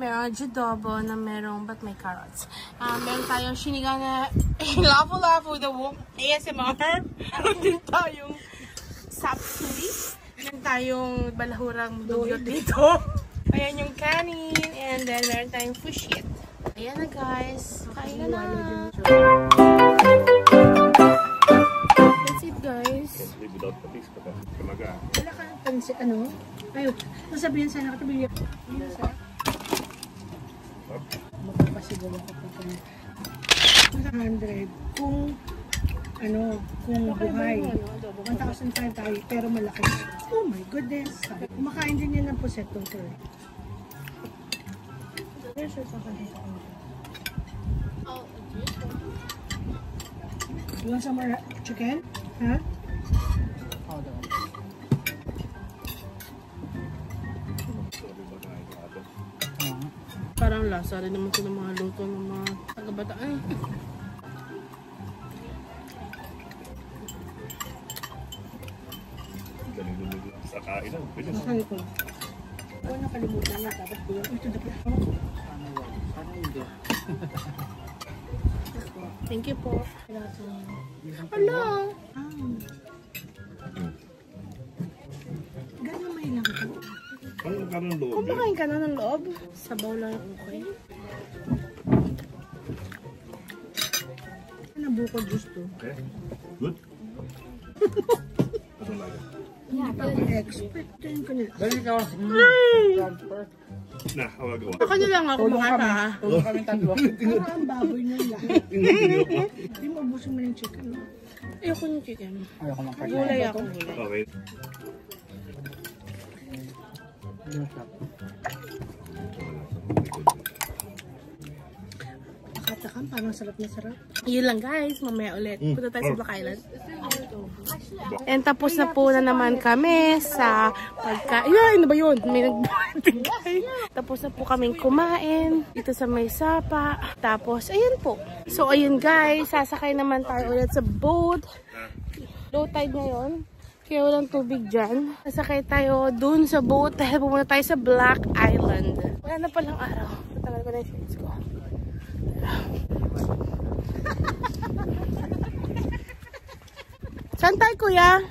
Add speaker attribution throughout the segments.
Speaker 1: adobo na merong, ba't may carrots? Meron tayong sinigang na lafu-lafu the wok ASMR. Meron din tayong sapsuli. Meron tayong balahurang dugyot dito. Ayan yung kanin. And then meron tayong fushit. Ayan na guys. Kain na na. That's it guys.
Speaker 2: Can't live without patis kapag kamaga.
Speaker 3: Wala ka pansin, ano? Ayun, nasabihan sana katabi niya. Magpapasigol ako pa 100 kung ano, kung buhay 1,500 tayo, pero malaki. Oh my goodness. Kumakain din yan ng puset sir. Yes, sir, you want some more chicken? Huh?
Speaker 1: Parang lasa rin naman sila mga luto ng mga taga-bataan.
Speaker 2: Sa kainan.
Speaker 3: Masali ko. Huwag nakalimutan niya. Dapat ko yung ito dapat ako. Sana hindi.
Speaker 1: Thank you po. Hello!
Speaker 3: Gano'n may lang ito?
Speaker 1: Kumakain ka na ng loob? Sabaw lang yung okay.
Speaker 3: Nabukod gusto.
Speaker 2: Okay. Good?
Speaker 3: Expert din ko nila.
Speaker 4: Dali ka.
Speaker 2: Na, hawagawa.
Speaker 1: Baka nyo lang ako makata ha.
Speaker 4: Tulong kami tatlo.
Speaker 3: Ang baboy na lang. Hindi mo ubusin mo ng chicken.
Speaker 1: Ayoko ng chicken.
Speaker 4: Ayoko ng kain.
Speaker 1: Gulay ako, gulay.
Speaker 2: Okay.
Speaker 3: Makatakam, parang sarap na sarap.
Speaker 1: Yun lang guys, mamaya ulit. Punta tayo sa Black Island. And tapos na po na naman kami sa pagkain. Ay, ano ba yun? May nagbibigay. Tapos na po kaming kumain dito sa may sapa. Tapos, ayun po. So, ayun guys, sasakay naman tayo ulit sa boat. Low tide ngayon. Kaya walang tubig dyan. Sasakay tayo dun sa boat dahil pumunta tayo sa Black Island. Wala na palang araw. Tagal ko na yung shorts ko. Saan tayo kuya?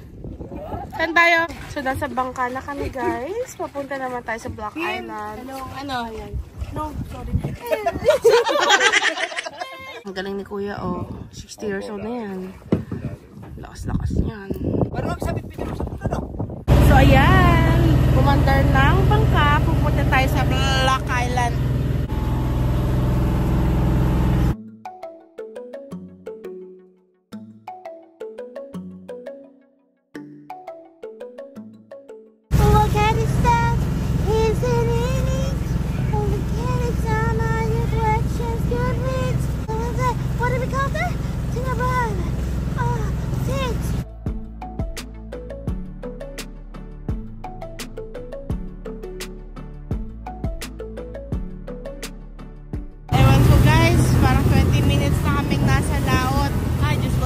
Speaker 1: Saan tayo? So nasa bangka na kami guys. Papunta naman tayo sa Black Island. Ano? Ayan. No, sorry. Ang galing ni kuya oh. 60 years old na yan. Lakas-lakas yan. So ayan. Pumandar ng bangka. Pupunta tayo sa Black Island.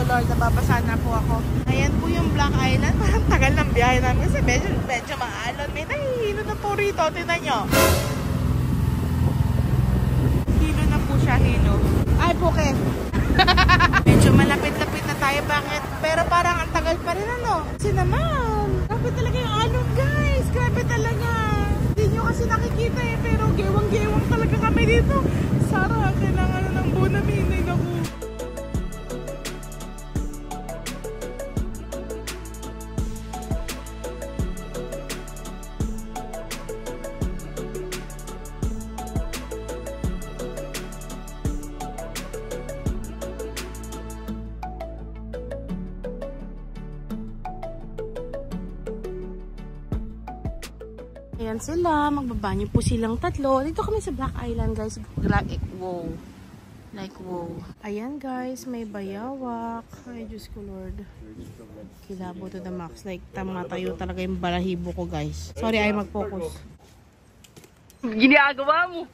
Speaker 1: Lord, nababasa na po ako. Ayan po yung Black Island. Parang tagal ng biyahe namin kasi medyo maalon. May nahihilo na po rito. Tignan nyo. Hilo na po siya, hilo. Ay, puke. Medyo malapit-lapit na tayo. Bakit? Pero parang ang tagal pa rin ano. Kasi naman, grabe talaga yung alon guys. Grabe talaga. Hindi nyo kasi nakikita eh. Pero gewang-gewang talaga kami dito. Sara, kailangan ng buo namin. Ay, naku. Ayan sila, magbabanyo po silang tatlo. Dito kami sa Black Island guys. Wow. Like wow. Ayan guys, may bayawak. Ay Diyos ko Lord. Kilabo to the max. Like tamatayo talaga yung balahibo ko guys. Sorry ay mag-focus. Ginagawa mo.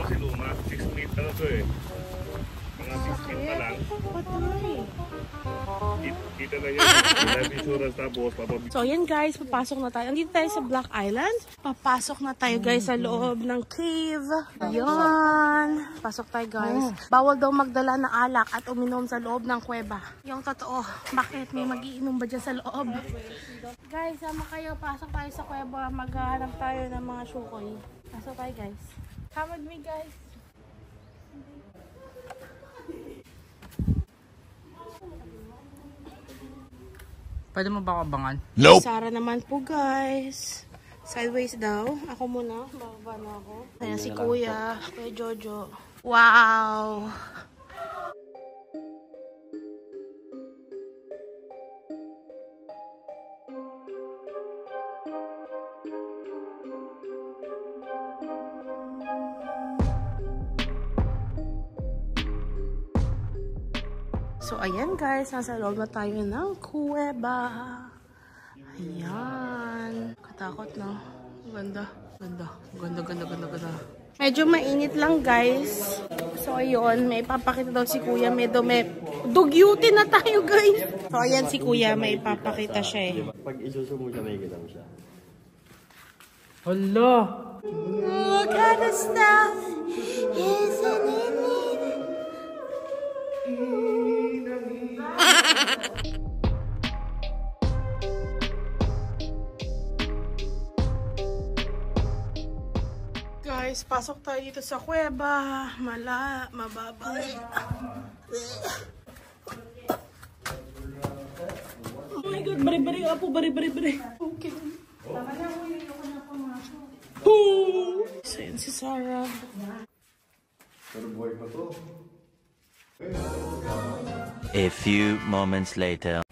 Speaker 2: Kasi luma, 6 feet na to eh. Mga 6 feet pa lang.
Speaker 1: Patay.
Speaker 2: Kita na yan. Life insurance tapos papabigyan.
Speaker 1: So, ayan guys, papasok na tayo. Andito tayo sa Black Island. Papasok na tayo guys sa loob ng cave. Ayan. Pasok tayo guys. Bawal daw magdala ng alak at uminom sa loob ng kuweba. Yung totoo. Bakit? May magiinom ba dyan sa loob? Guys, sama kayo. Pasok tayo sa kuweba. Maghahanap tayo ng mga shukoy. Pasok tayo guys. Come with me guys.
Speaker 4: Pwede mo ba abangan?
Speaker 1: Nope. Sara naman po guys. Sideways daw. Ako muna. Bababa na ako. Ayan si Kuya. Kuya Jojo. Wow! So, ayan guys, nasa loob na tayo ng kuweba. Ayan. Katakot na. Ganda. Ganda. Ganda, ganda, ganda, ganda. Medyo mainit lang guys. So, ayun. May ipapakita daw si Kuya. May dugyutin na tayo guys. So, ayan si Kuya. May ipapakita siya eh.
Speaker 5: Pag isusumo siya, may gilang siya.
Speaker 4: Hala!
Speaker 1: What kind of stuff isn't it? Guys, pasok tayo dito sa kuweba. Mababa. Oh my God, bari-bari apo, bari-bari. Okay. So, yun si Sarah.
Speaker 5: Pero buhay pa to.
Speaker 6: A few moments later.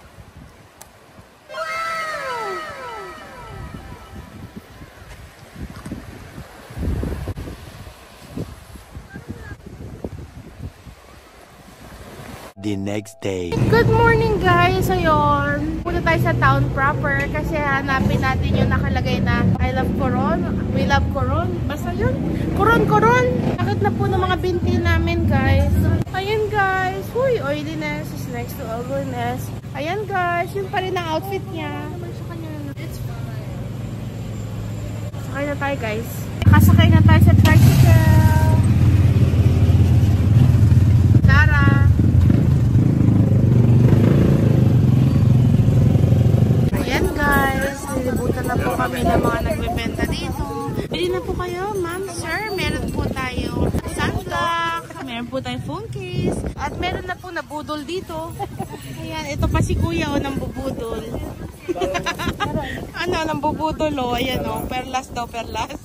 Speaker 6: The next day.
Speaker 1: Good morning guys! Ayun, punta tayo sa town proper kasi hanapin natin yung nakalagay na I love Coron, we love Coron. Basta yun, Coron. Sakit na po ng mga binti namin guys. Ayun guys, huy, oiliness is next to ugliness. Ayan guys, yun pa rin ang outfit niya. Sakay na tayo guys. Kasakay na tayo sa tricycle. Tara! Ayan guys, nilibutan na po kami ng mga nagbebenta dito. Bili na po kayo, ma'am, sir. Meron po tayo sunblock, meron po tayong phone case, at meron na po nabudol dito. Ayan, ito pa si Kuya o nang bubudol. Ano, nang bubudol o. Ayan o, perlas daw, perlas.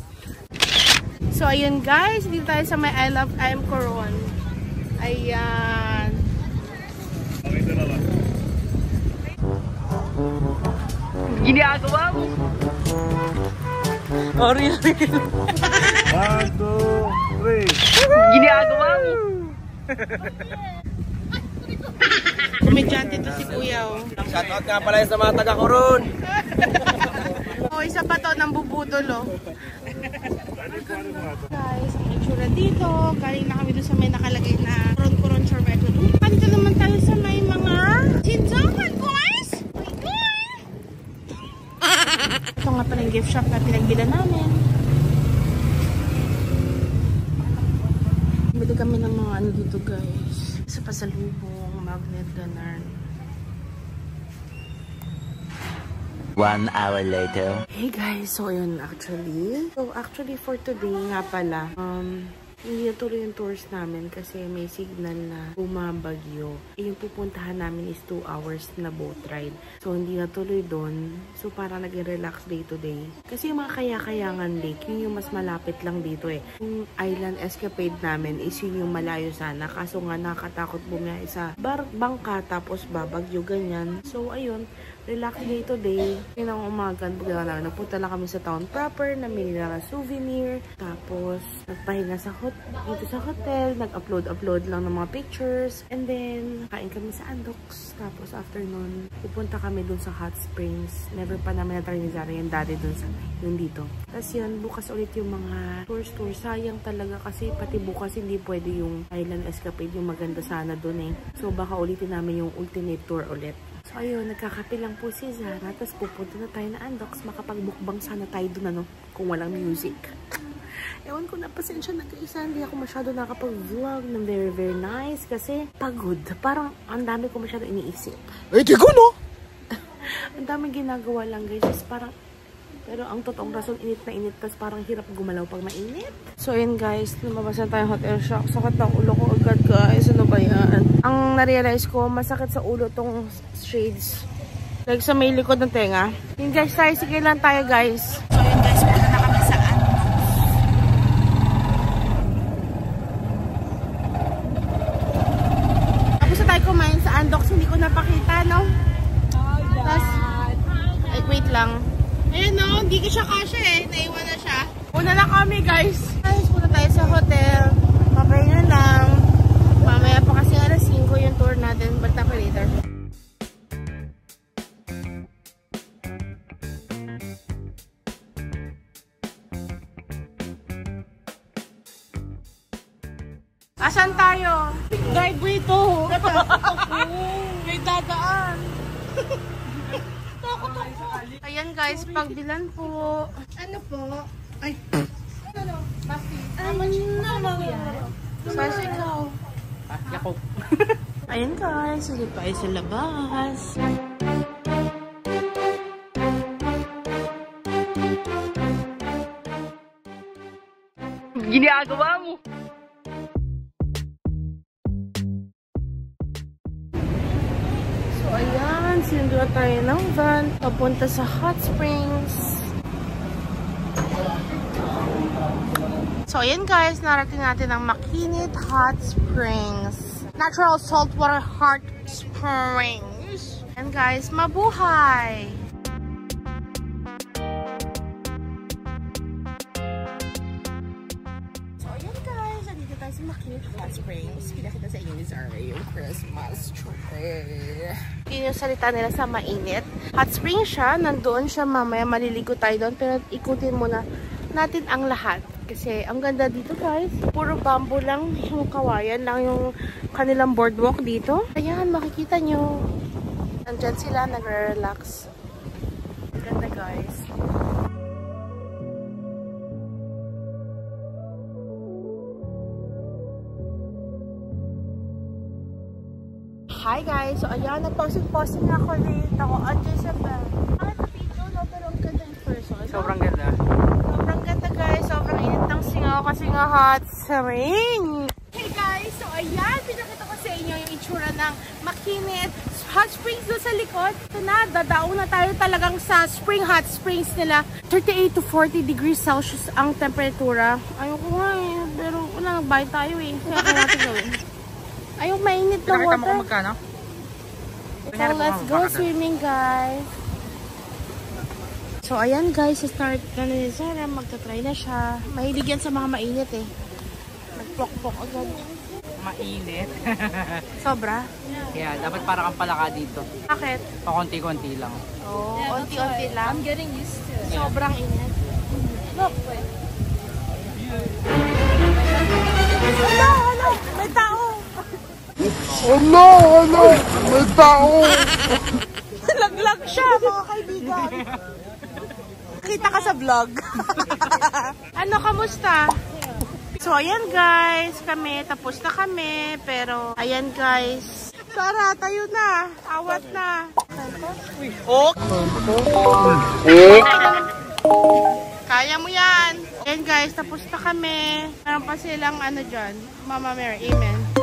Speaker 1: So, ayun guys, dito tayo sa may I am Coron. Ayan.
Speaker 2: Okay, dalawa.
Speaker 4: Ginagawa mo! Oh, real.
Speaker 2: 1, 2, 3.
Speaker 4: Ginagawa mo!
Speaker 1: Komedyante to si Kuya oh.
Speaker 5: Shoutout nga pala sa mga taga-Coron.
Speaker 1: Oh, isa pa to ng bubudol oh. Guys, ang itsura dito. Galing na kami doon sa may nakalagay na Coron Chorbeto. Dito naman tayo sa may mga tindahan guys. Ito nga pala yung gift shop na pinagbilan namin. Bili kami ng mga ano dito guys. Isa pa sa lubong, magnet, ganun.
Speaker 6: 1 hour later.
Speaker 1: Hey guys, so yun actually for today nga pala, hindi natuloy yung tours namin kasi may signal na bumabagyo. Yung pupuntahan namin is 2 hours na boat ride. So, hindi natuloy doon. So, parang nag-relax day to day. Kasi yung mga Kaya-Kayangan Lake, yun yung mas malapit lang dito eh. Yung island escapade namin is yun yung malayo sana. Kaso nga nakakatakot bumiyahe sa bangka tapos babagyo, ganyan. So, ayun. Relax day to day. Yun ang umaga. Napunta lang kami sa town proper. Namili lang ng souvenir. Tapos, nagpahinga sa dito sa hotel. Nag-upload lang ng mga pictures. And then, kain kami sa Andox. Tapos after nun, pupunta kami dun sa Hot Springs. Never pa namin na-try ni Zara yung dati dun sa yung dito. Tapos yun, bukas ulit yung mga tour. Sayang talaga kasi pati bukas hindi pwede yung Island Escapade. Yung maganda sana dun eh. So baka ulitin namin yung ultimate tour ulit. So ayun, nagkakape lang po si Zara. Tapos pupunta na tayo na Andox. Makapagbukbang sana tayo dun ano, kung walang music. Ewan ko na, pasensya na guys. Hindi ako masyado nakapag-vlog ng very nice. Kasi pagod. Parang ang dami ko masyado iniisip.
Speaker 5: Eh, di ko no?
Speaker 1: Ang daming ginagawa lang guys. Parang, pero ang totoong rason, init na init. Tapos parang hirap gumalaw pag mainit. So ayun guys, lumabas na tayo hotel shock. Sakit ng ulo ko agad guys. Ano ba yan? Ang narealize ko, masakit sa ulo tong shades. Like sa may likod ng tenga. Yun guys, tricycle lang tayo guys. So ayun guys, punta na kami sa Andox. Tapos na tayo kumain sa Andox. Hindi ko napakita, no? Tapos, wait lang. Ayun no, hindi ko siya kasya eh. Naiwan na siya. Una na kami guys. Guys, punta tayo sa hotel. Papahinga lang. Mamaya pa kasi alas 5 yung tour natin. Basta ko later. Asan tayo? Driveway to. May dadaan. Takot ako. Ayan guys, pagbilan po.
Speaker 3: Ano po? Ay,
Speaker 1: Sasa ikaw.
Speaker 4: Yako.
Speaker 1: Ayan guys, ulit tayo sa labas.
Speaker 4: Ginagawa mo.
Speaker 1: So ayan, sinundo tayo ng van papunta sa Hot Springs. So ayan guys, narating natin ang Makinit Hot Springs. Natural saltwater hot springs. And guys, mabuhay! So ayan guys, nandito tayo sa Makinit Hot Springs. Pinakita sa inyo ni Zara yung Christmas tree. Yun yung salita nila sa mainit. Hot spring siya, nandoon siya, mamaya maliligo tayo doon. Pero ikutin muna natin ang lahat. Kasi ang ganda dito guys. Puro bamboo lang yung kawayan lang yung kanilang boardwalk dito. Ayan, makikita nyo. Nandyan sila, nagre-relax. Ang ganda guys. Hi guys! So ayan, nagposing-posing ako dito. At Jezebel. Bakit na video, no? Pero ang ganda in person.
Speaker 4: Sobrang ganda.
Speaker 1: Sobrang ganda guys. Sobrang init ng singaw kasi nga hot spring. Hey guys! So ayan, pinakita ko sa inyo yung itsura ng Makinit Hot Springs doon sa likod. Ito na, dadaong na tayo talagang sa spring hot springs nila. 38 to 40 degrees Celsius ang temperatura. Ayoko nga eh. Pero wala, nagbayad tayo eh. Kaya kaya natin gawin. Ayok mainit na
Speaker 4: Pinakita mo
Speaker 1: water.
Speaker 4: kung magkano?
Speaker 1: So let's go swimming guys. So ayan guys, start na ni Zara. Magta-try na siya. Mahilig yan sa mga mainit eh. Nagplok-plok agad.
Speaker 4: Mainit.
Speaker 1: Sobra?
Speaker 4: Kaya dapat para kang palaka dito.
Speaker 1: Bakit?
Speaker 4: Pakunti-kunti lang.
Speaker 1: Oh, onti-onti lang.
Speaker 7: I'm getting used to it.
Speaker 1: Sobrang init. Look. Hala! May tao! May tao! Laglag siya, mga kaibigan. Kita ka sa vlog. Ano, kamusta? So, ayan guys. Tapos na kami. Pero, ayan guys. Tara, tayo na. Awat na. Kaya mo yan. Ayan guys, tapos na kami. Meron pa silang ano dyan. Mama Mary, amen.